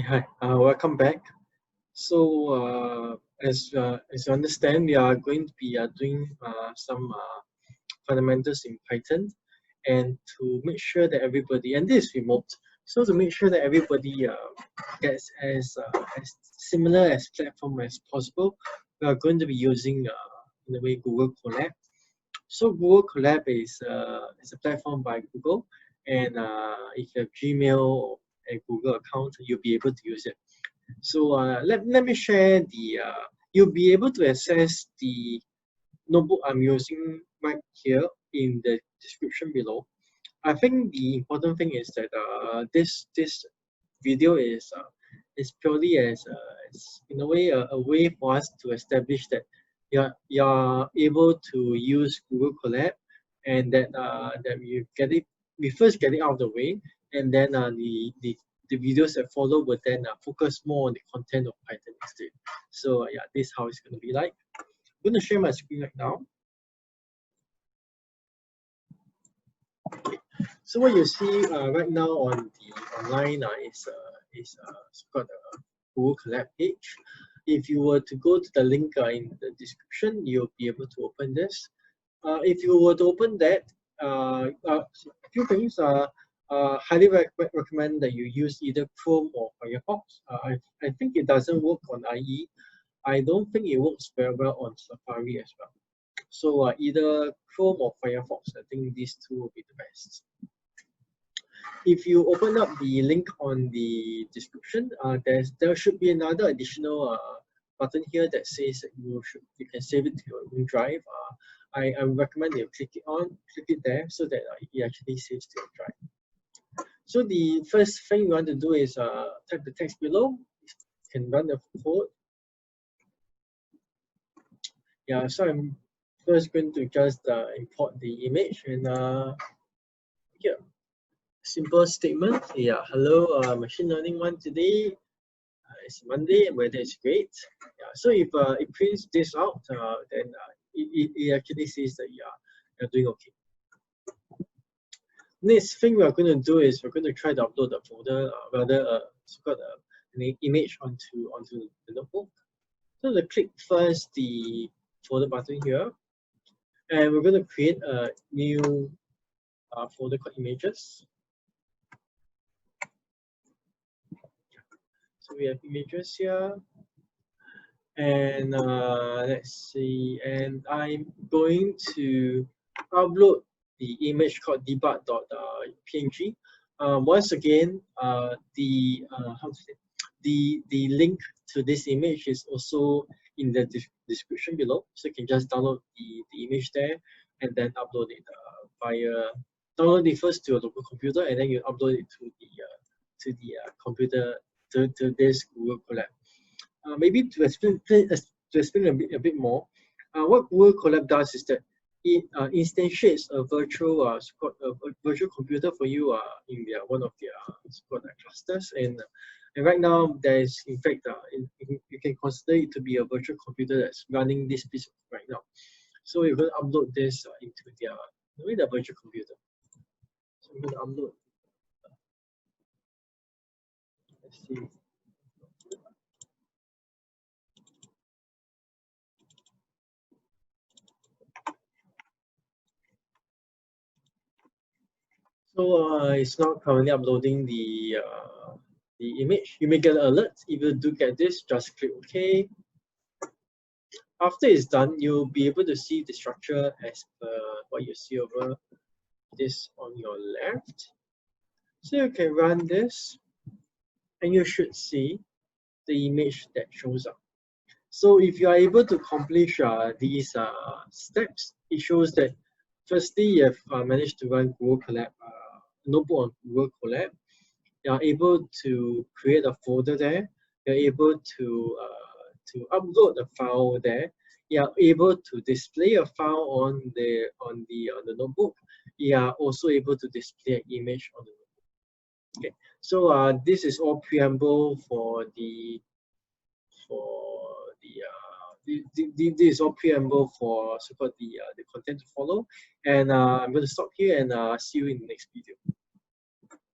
Hi, welcome back. So, as you understand, we are going to be doing some fundamentals in Python, and to make sure that everybody, and this is remote, so to make sure that everybody gets as similar as platform as possible, we are going to be using in a way Google Colab. So Google Colab is a platform by Google, and if you have Gmail or a Google account, you'll be able to use it. So let me share you'll be able to access the notebook I'm using right here in the description below. I think the important thing is that this video is purely as in a way for us to establish that you're able to use Google Colab, and that we first get it out of the way, and then the videos that follow will then focus more on the content of Python instead. So yeah, this is how it's going to be like. I'm going to share my screen right now. So what you see right now on the online is got a Google Colab page. If you were to go to the link in the description, you'll be able to open this. If you were to open that, a few things. Highly recommend that you use either Chrome or Firefox. I think it doesn't work on IE. I don't think it works very well on Safari as well. So either Chrome or Firefox, I think these two will be the best. If you open up the link on the description, there should be another additional button here that says that you can save it to your own drive. I recommend you click it there so that it actually saves to your drive. So the first thing you want to do is type the text below. You can run the code. Yeah, so I'm first going to just import the image, and here, simple statement. Yeah, hello, machine learning one today. It's Monday, and weather is great. Yeah, so if it prints this out, then it actually says that you're doing okay. Next thing we're going to do is we're going to try to upload the folder, an image onto the notebook. So to click first the folder button here, and we're going to create a new folder called images. So we have images here, and let's see, and I'm going to upload the image called debug.png. Once again, the link to this image is also in the description below, so you can just download the image there and then upload it download it first to your local computer, and then you upload it to the computer to this Google Colab. Maybe to explain a bit more, what Google Colab does is that it instantiates a virtual computer for you in one of their clusters, and right now there is, in fact, you can consider it to be a virtual computer that's running this piece right now. So you're going to upload this into the virtual computer. So I'm going to upload. Let's see. So it's not currently uploading the image. You may get an alert. If you do get this, just click OK. After it's done, you'll be able to see the structure as per what you see over this on your left. So you can run this, and you should see the image that shows up. So if you are able to accomplish these steps, it shows that firstly, you have managed to run Google Colab, notebook on Google Colab. You are able to create a folder there. You're able to upload a file there. You are able to display a file on the notebook. You are also able to display an image on the notebook. Okay, so this is all preamble for this is all preamble for so-called the content to follow. And I'm going to stop here and see you in the next video.